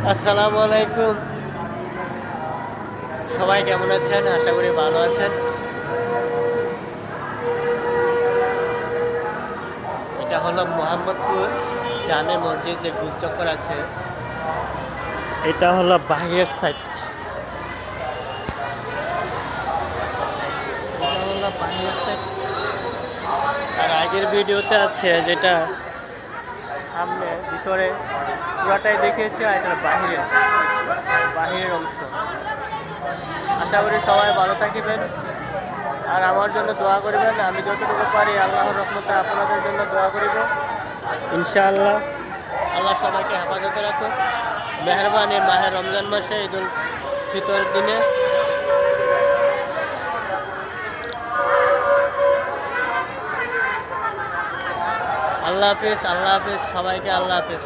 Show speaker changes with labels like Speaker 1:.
Speaker 1: আসসালামু আলাইকুম। সবাই কেমন আছেন? আশা করি ভালো আছেন। এটা হলো মোহাম্মদপুর জামে মসজিদ যে গোলচক্কর আছে। এটা হলো বাহিরের সাইড। এটা হলো বাহিরের সাইড। আর আগের ভিডিওতে আছে যেটা সামনে ভিতরে পুরাটাই দেখিয়েছি, আর এটা বাহিরের অংশ। আশা করি সবাই ভালো থাকিবেন আর আমার জন্য দোয়া করবেন। আমি যতটুকু পারি আল্লাহর রহমতে আপনাদের জন্য দোয়া করিব ইনশাআল্লাহ। আল্লাহ সবাইকে হেফাজতে রাখুন। মেহরবানি মাহে রমজান মাসে ঈদুল ফিতর দিনে আল্লাহ হাফিজ, আল্লাহ হাফিজ, সবাইকে আল্লাহ হাফিজ।